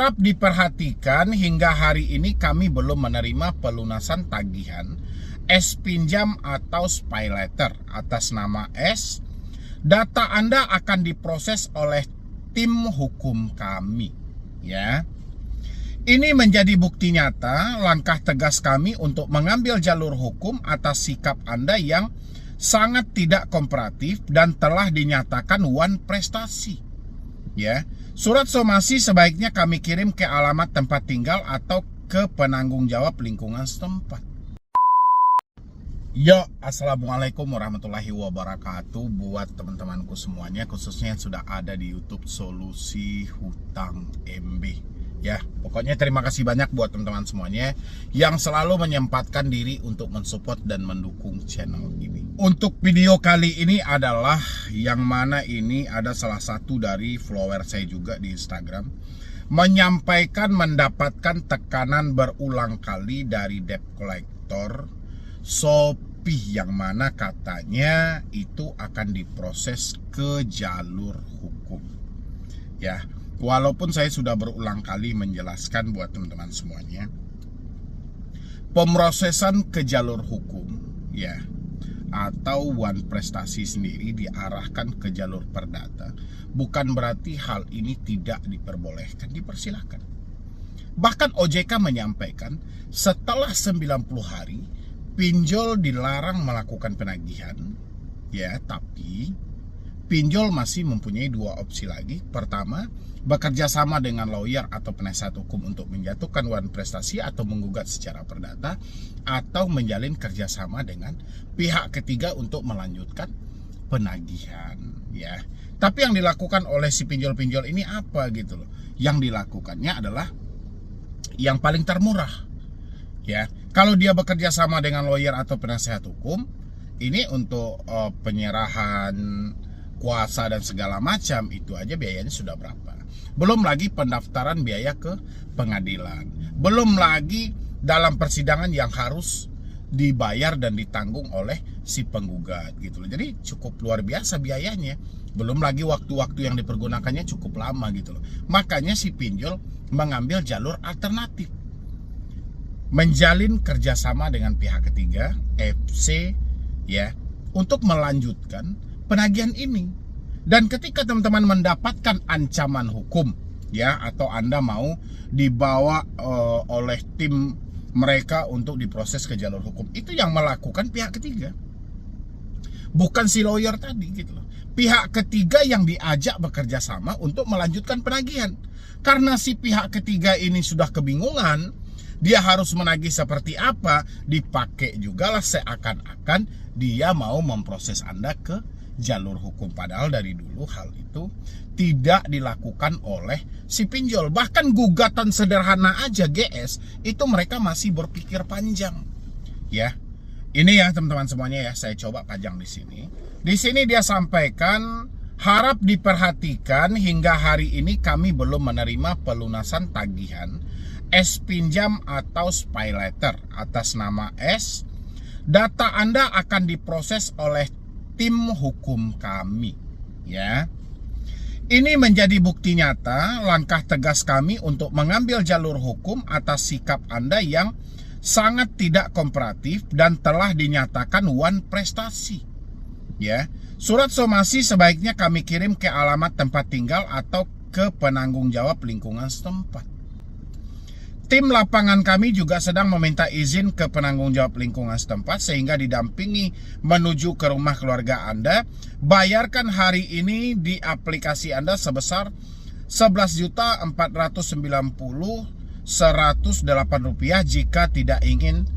Harap diperhatikan, hingga hari ini kami belum menerima pelunasan tagihan S pinjam atau SPY letter atas nama S. Data Anda akan diproses oleh tim hukum kami, ya. Ini menjadi bukti nyata langkah tegas kami untuk mengambil jalur hukum atas sikap Anda yang sangat tidak kooperatif dan telah dinyatakan wan prestasi. Ya, surat somasi sebaiknya kami kirim ke alamat tempat tinggal atau ke penanggung jawab lingkungan setempat. Yo, assalamualaikum warahmatullahi wabarakatuh buat teman-temanku semuanya, khususnya yang sudah ada di YouTube Solusi Hutang MB. Ya, pokoknya terima kasih banyak buat teman-teman semuanya yang selalu menyempatkan diri untuk mensupport dan mendukung channel ini. Untuk video kali ini adalah yang mana ini ada salah satu dari follower saya juga di Instagram menyampaikan mendapatkan tekanan berulang kali dari debt collector Shopee, yang mana katanya itu akan diproses ke jalur hukum. Ya, walaupun saya sudah berulang kali menjelaskan buat teman-teman semuanya, pemrosesan ke jalur hukum, ya, atau wan prestasi sendiri diarahkan ke jalur perdata, bukan berarti hal ini tidak diperbolehkan, dipersilahkan. Bahkan OJK menyampaikan setelah 90 hari pinjol dilarang melakukan penagihan, ya, tapi pinjol masih mempunyai dua opsi lagi. Pertama, bekerja sama dengan lawyer atau penasihat hukum untuk menjatuhkan wan prestasi atau menggugat secara perdata, atau menjalin kerjasama dengan pihak ketiga untuk melanjutkan penagihan, ya. Tapi yang dilakukan oleh si pinjol-pinjol ini apa gitu loh? Yang dilakukannya adalah yang paling termurah, ya. Kalau dia bekerja sama dengan lawyer atau penasihat hukum, ini untuk penyerahan kuasa dan segala macam, itu aja biayanya sudah berapa. Belum lagi pendaftaran biaya ke pengadilan. Belum lagi dalam persidangan yang harus dibayar dan ditanggung oleh si penggugat gitu loh. Jadi cukup luar biasa biayanya. Belum lagi waktu-waktu yang dipergunakannya cukup lama gitu loh. Makanya si pinjol mengambil jalur alternatif, menjalin kerjasama dengan pihak ketiga, FC, ya, untuk melanjutkan penagihan ini. Dan ketika teman-teman mendapatkan ancaman hukum, ya, atau Anda mau dibawa oleh tim mereka untuk diproses ke jalur hukum, itu yang melakukan pihak ketiga, bukan si lawyer tadi gitu loh. Pihak ketiga yang diajak bekerja sama untuk melanjutkan penagihan. Karena si pihak ketiga ini sudah kebingungan, dia harus menagih seperti apa, dipakai juga lah seakan-akan dia mau memproses Anda ke jalur hukum. Padahal dari dulu hal itu tidak dilakukan oleh si pinjol. Bahkan gugatan sederhana aja GS, itu mereka masih berpikir panjang. Ya, ini ya teman-teman semuanya ya, saya coba pajang di sini. Di sini dia sampaikan, harap diperhatikan, hingga hari ini kami belum menerima pelunasan tagihan S pinjam atau SPY letter atas nama S. Data Anda akan diproses oleh tim hukum kami, ya. Ini menjadi bukti nyata langkah tegas kami untuk mengambil jalur hukum atas sikap Anda yang sangat tidak kooperatif dan telah dinyatakan wan prestasi, ya. Surat somasi sebaiknya kami kirim ke alamat tempat tinggal atau ke penanggung jawab lingkungan setempat. Tim lapangan kami juga sedang meminta izin ke penanggung jawab lingkungan setempat sehingga didampingi menuju ke rumah keluarga Anda. Bayarkan hari ini di aplikasi Anda sebesar Rp11.490.108 jika tidak ingin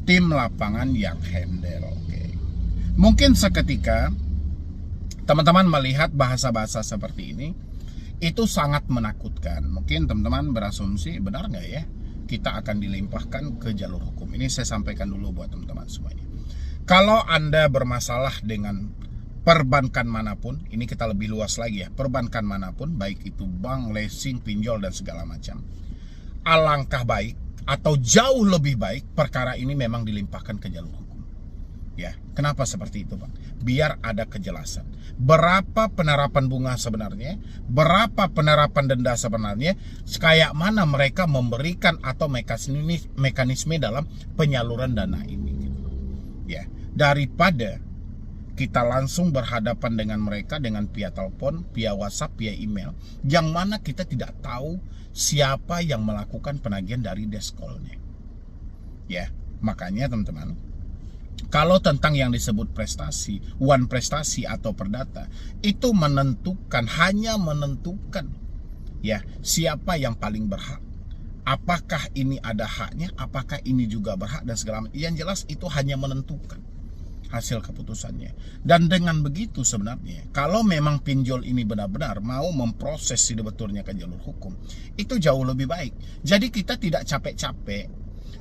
tim lapangan yang handle. Oke. Mungkin seketika teman-teman melihat bahasa-bahasa seperti ini, itu sangat menakutkan. Mungkin teman-teman berasumsi, benar nggak ya kita akan dilimpahkan ke jalur hukum? Ini saya sampaikan dulu buat teman-teman semuanya. Kalau Anda bermasalah dengan perbankan manapun, ini kita lebih luas lagi ya, perbankan manapun, baik itu bank, leasing, pinjol, dan segala macam, alangkah baik atau jauh lebih baik perkara ini memang dilimpahkan ke jalur hukum. Ya, kenapa seperti itu, Bang? Biar ada kejelasan. Berapa penerapan bunga sebenarnya? Berapa penerapan denda sebenarnya? Kayak mana mereka memberikan atau mekanisme dalam penyaluran dana ini gitu. Ya, daripada kita langsung berhadapan dengan mereka dengan via telepon, via WhatsApp, via email, yang mana kita tidak tahu siapa yang melakukan penagihan dari deskolnya. Ya, makanya teman-teman, kalau tentang yang disebut prestasi, prestasi atau perdata, itu hanya menentukan ya siapa yang paling berhak. Apakah ini ada haknya, apakah ini juga berhak dan segala macam. Yang jelas itu hanya menentukan hasil keputusannya. Dan dengan begitu sebenarnya, kalau memang pinjol ini benar-benar mau memproses sebetulnya ke jalur hukum, itu jauh lebih baik. Jadi kita tidak capek-capek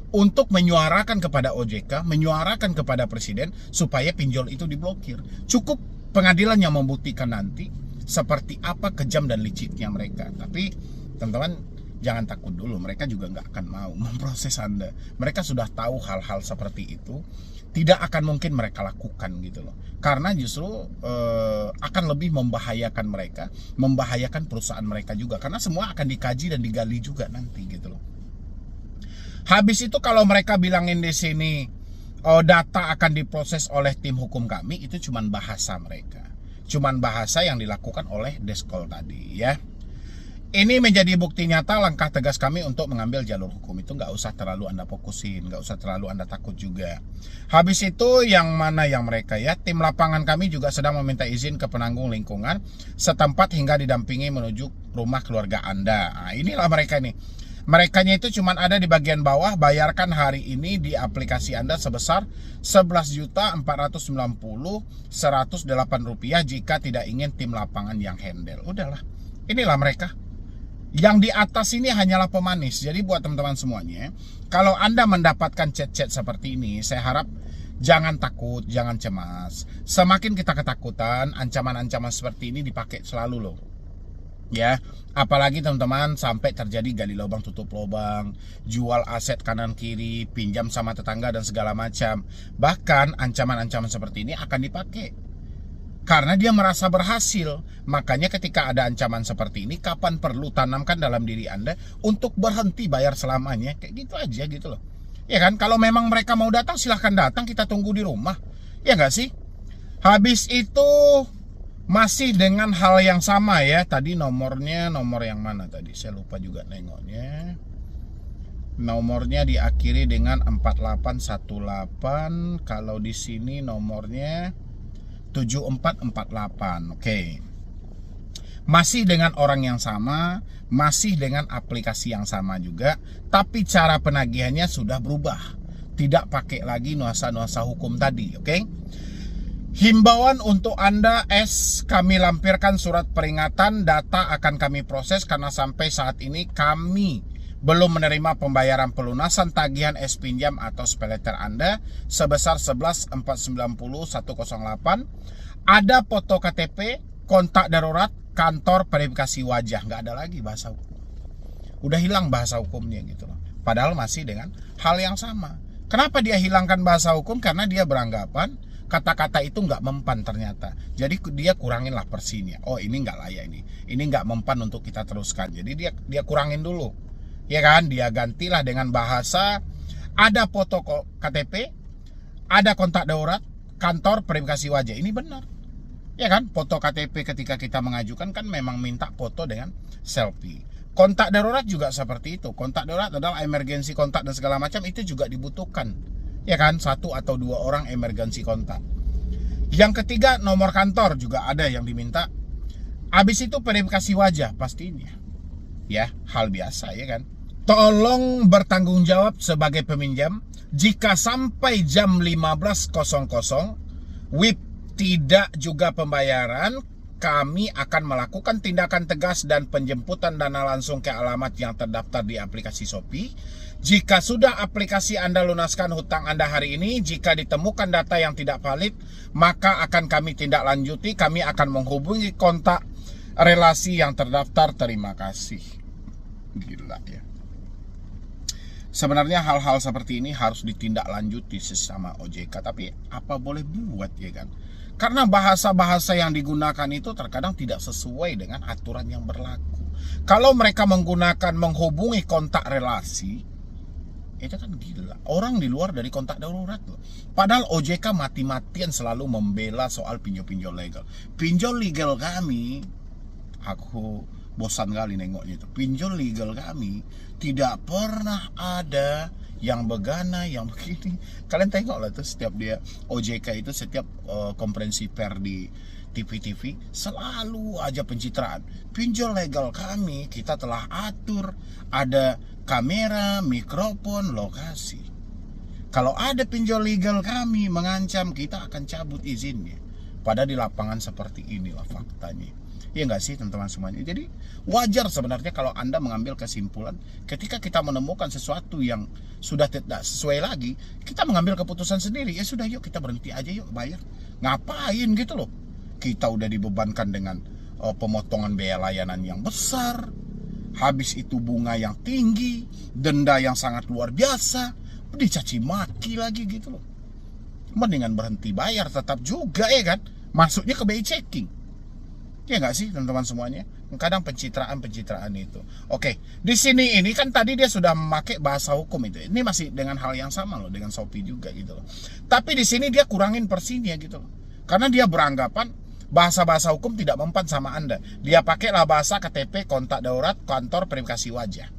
untuk menyuarakan kepada OJK, menyuarakan kepada presiden supaya pinjol itu diblokir. Cukup pengadilan yang membuktikan nanti seperti apa kejam dan liciknya mereka. Tapi teman-teman jangan takut dulu, mereka juga nggak akan mau memproses Anda. Mereka sudah tahu hal-hal seperti itu tidak akan mungkin mereka lakukan gitu loh. Karena justru akan lebih membahayakan mereka, membahayakan perusahaan mereka juga. Karena semua akan dikaji dan digali juga nanti gitu loh. Habis itu kalau mereka bilangin di sini data akan diproses oleh tim hukum kami, itu cuman bahasa mereka. Cuman bahasa yang dilakukan oleh Deskol tadi ya. Ini menjadi bukti nyata langkah tegas kami untuk mengambil jalur hukum. Itu nggak usah terlalu Anda fokusin, nggak usah terlalu Anda takut juga. Habis itu yang mana yang mereka ya, tim lapangan kami juga sedang meminta izin ke penanggung lingkungan setempat hingga didampingi menuju rumah keluarga Anda. Nah, inilah mereka nih. Merekanya itu cuma ada di bagian bawah, bayarkan hari ini di aplikasi Anda sebesar 11.490.108 rupiah jika tidak ingin tim lapangan yang handle. Udahlah, inilah mereka. Yang di atas ini hanyalah pemanis. Jadi buat teman-teman semuanya, kalau Anda mendapatkan chat-chat seperti ini, saya harap jangan takut, jangan cemas. Semakin kita ketakutan, ancaman-ancaman seperti ini dipakai selalu loh. Ya, apalagi teman-teman sampai terjadi gali lubang tutup lubang, jual aset kanan kiri, pinjam sama tetangga dan segala macam. Bahkan ancaman-ancaman seperti ini akan dipakai karena dia merasa berhasil. Makanya ketika ada ancaman seperti ini, kapan perlu tanamkan dalam diri Anda untuk berhenti bayar selamanya. Kayak gitu aja gitu loh. Ya kan, kalau memang mereka mau datang silahkan datang, kita tunggu di rumah. Ya nggak sih? Habis itu masih dengan hal yang sama ya. Tadi nomornya, nomor yang mana tadi? Saya lupa juga nengoknya. Nomornya diakhiri dengan 4818. Kalau di sini nomornya 7448. Oke. Masih dengan orang yang sama, masih dengan aplikasi yang sama juga, tapi cara penagihannya sudah berubah. Tidak pakai lagi nuansa-nuansa hukum tadi, oke? Himbauan untuk Anda, kami lampirkan surat peringatan, data akan kami proses karena sampai saat ini kami belum menerima pembayaran pelunasan tagihan pinjam atau paylater Anda sebesar 11.490.108. Ada foto KTP, kontak darurat, kantor verifikasi wajah. Nggak ada lagi bahasa hukum. Udah hilang bahasa hukumnya gitu loh. Padahal masih dengan hal yang sama. Kenapa dia hilangkan bahasa hukum? Karena dia beranggapan kata-kata itu nggak mempan ternyata. Jadi dia kurangin lah persinya. Oh ini nggak layak ini. Ini nggak mempan untuk kita teruskan. Jadi dia kurangin dulu. Ya kan? Dia gantilah dengan bahasa ada foto KTP, ada kontak darurat, kantor verifikasi wajah. Ini benar. Ya kan? Foto KTP ketika kita mengajukan kan memang minta foto dengan selfie. Kontak darurat juga seperti itu. Kontak darurat adalah emergency kontak dan segala macam, itu juga dibutuhkan. Ya kan? 1 atau 2 orang emergency kontak. Yang ketiga, nomor kantor juga ada yang diminta. Habis itu verifikasi wajah pastinya. Ya, hal biasa ya kan. Tolong bertanggung jawab sebagai peminjam jika sampai jam 15.00 WIP tidak juga pembayaran, kami akan melakukan tindakan tegas dan penjemputan dana langsung ke alamat yang terdaftar di aplikasi Shopee. Jika sudah aplikasi Anda lunaskan hutang Anda hari ini, jika ditemukan data yang tidak valid, maka akan kami tindak lanjuti. Kami akan menghubungi kontak relasi yang terdaftar. Terima kasih. Gila ya. Sebenarnya hal-hal seperti ini harus ditindaklanjuti sesama OJK, tapi apa boleh buat ya kan? Karena bahasa-bahasa yang digunakan itu terkadang tidak sesuai dengan aturan yang berlaku. Kalau mereka menggunakan menghubungi kontak relasi, itu kan gila. Orang di luar dari kontak darurat loh. Padahal OJK mati-matian selalu membela soal pinjol-pinjol legal. Pinjol legal kami, aku bosan kali nengoknya itu. Pinjol legal kami tidak pernah ada yang begana, yang begini. Kalian tengok lah tuh setiap dia OJK itu setiap konferensi per di TV-TV selalu aja pencitraan. Pinjol legal kami kita telah atur, ada kamera, mikrofon, lokasi. Kalau ada pinjol legal kami mengancam, kita akan cabut izinnya. Padahal di lapangan seperti inilah faktanya. Ya nggak sih teman-teman semuanya. Jadi wajar sebenarnya kalau Anda mengambil kesimpulan ketika kita menemukan sesuatu yang sudah tidak sesuai lagi, kita mengambil keputusan sendiri. Ya sudah, yuk kita berhenti aja, yuk bayar. Ngapain gitu loh. Kita udah dibebankan dengan pemotongan biaya layanan yang besar, habis itu bunga yang tinggi, denda yang sangat luar biasa, dicaci maki lagi gitu loh. Mendingan berhenti bayar tetap juga ya kan. Masuknya ke BI checking. Ya nggak sih teman-teman semuanya? Kadang pencitraan itu. Oke, di sini ini kan tadi dia sudah memakai bahasa hukum itu. Ini masih dengan hal yang sama loh, dengan Shopee juga gitu loh. Tapi di sini dia kurangin persinya gitu loh. Karena dia beranggapan bahasa-bahasa hukum tidak mempan sama Anda. Dia pakailah bahasa KTP, kontak darurat, kantor verifikasi wajah.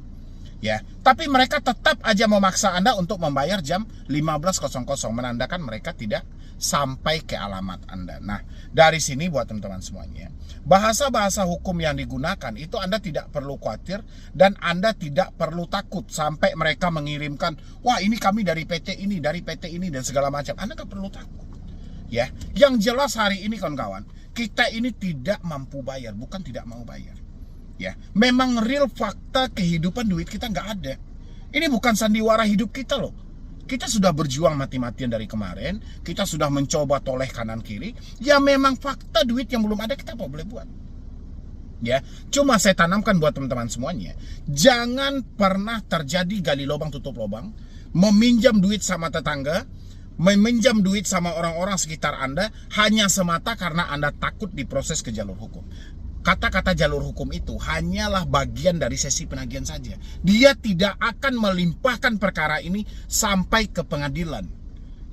Ya, tapi mereka tetap aja memaksa Anda untuk membayar jam 15.00, menandakan mereka tidak sampai ke alamat Anda. Nah, dari sini buat teman-teman semuanya, bahasa-bahasa hukum yang digunakan itu Anda tidak perlu khawatir dan Anda tidak perlu takut sampai mereka mengirimkan, wah ini kami dari PT ini, dari PT ini dan segala macam. Anda nggak perlu takut. Ya, yang jelas hari ini kawan-kawan, kita ini tidak mampu bayar, bukan tidak mau bayar. Ya, memang real fakta kehidupan duit kita nggak ada. Ini bukan sandiwara hidup kita loh. Kita sudah berjuang mati-matian dari kemarin, kita sudah mencoba toleh kanan kiri. Ya memang fakta duit yang belum ada kita apa boleh buat. Ya, cuma saya tanamkan buat teman-teman semuanya, jangan pernah terjadi gali lubang tutup lubang, meminjam duit sama tetangga, meminjam duit sama orang-orang sekitar Anda hanya semata karena Anda takut diproses ke jalur hukum. Kata-kata jalur hukum itu hanyalah bagian dari sesi penagihan saja. Dia tidak akan melimpahkan perkara ini sampai ke pengadilan.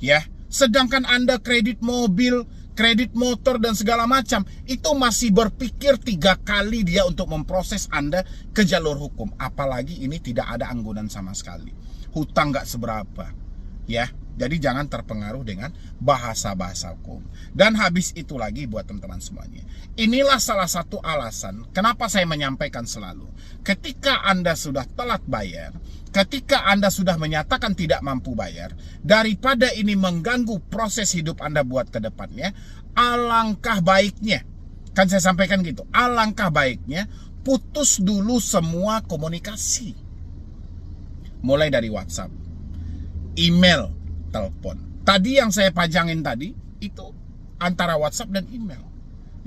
Ya, sedangkan Anda kredit mobil, kredit motor dan segala macam, itu masih berpikir 3 kali dia untuk memproses Anda ke jalur hukum. Apalagi ini tidak ada anggunan sama sekali. Hutang nggak seberapa. Ya, jadi jangan terpengaruh dengan bahasa-bahasa hukum. Dan habis itu lagi buat teman-teman semuanya, inilah salah satu alasan kenapa saya menyampaikan selalu, ketika Anda sudah telat bayar, ketika Anda sudah menyatakan tidak mampu bayar, daripada ini mengganggu proses hidup Anda buat ke depannya, alangkah baiknya, kan saya sampaikan gitu, alangkah baiknya putus dulu semua komunikasi. Mulai dari WhatsApp, email, telepon. Tadi yang saya pajangin tadi itu antara WhatsApp dan email.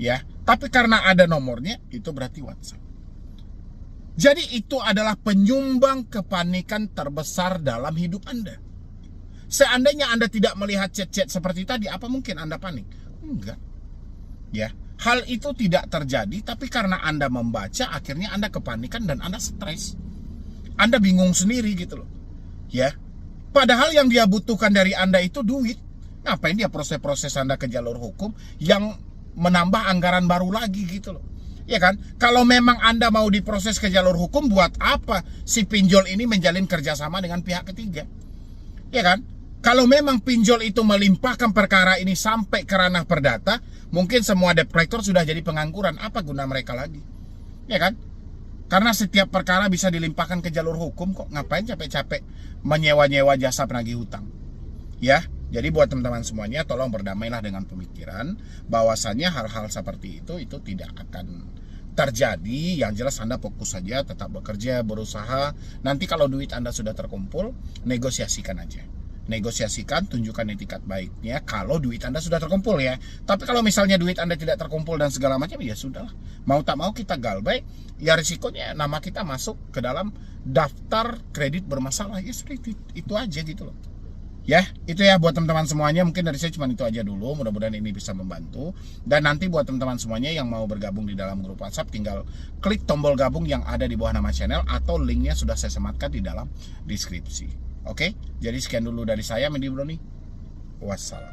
Ya, tapi karena ada nomornya itu berarti WhatsApp. Jadi itu adalah penyumbang kepanikan terbesar dalam hidup Anda. Seandainya Anda tidak melihat chat-chat seperti tadi, apa mungkin Anda panik? Enggak. Ya, hal itu tidak terjadi, tapi karena Anda membaca akhirnya Anda kepanikan dan Anda stres. Anda bingung sendiri gitu loh. Ya. Padahal yang dia butuhkan dari Anda itu duit. Ngapain dia proses-proses Anda ke jalur hukum yang menambah anggaran baru lagi gitu loh. Ya kan? Kalau memang Anda mau diproses ke jalur hukum, buat apa si pinjol ini menjalin kerjasama dengan pihak ketiga? Ya kan? Kalau memang pinjol itu melimpahkan perkara ini sampai ke ranah perdata, mungkin semua debt collector sudah jadi pengangguran. Apa guna mereka lagi? Ya kan? Karena setiap perkara bisa dilimpahkan ke jalur hukum kok. Ngapain capek-capek menyewa-nyewa jasa penagih hutang? Ya, jadi buat teman-teman semuanya, tolong berdamailah dengan pemikiran bahwasannya hal-hal seperti itu tidak akan terjadi. Yang jelas Anda fokus saja, tetap bekerja, berusaha. Nanti kalau duit Anda sudah terkumpul, negosiasikan aja. negosiasikan, tunjukkan etikat baiknya kalau duit Anda sudah terkumpul ya. Tapi kalau misalnya duit Anda tidak terkumpul dan segala macam, ya sudahlah. Mau tak mau kita galbay, ya risikonya nama kita masuk ke dalam daftar kredit bermasalah. Ya sudah, itu aja gitu loh. Ya, itu ya buat teman-teman semuanya. Mungkin dari saya cuma itu aja dulu. Mudah-mudahan ini bisa membantu. Dan nanti buat teman-teman semuanya yang mau bergabung di dalam grup WhatsApp, tinggal klik tombol gabung yang ada di bawah nama channel, atau linknya sudah saya sematkan di dalam deskripsi. Oke, jadi sekian dulu dari saya, Mendy Brony. Wassalam.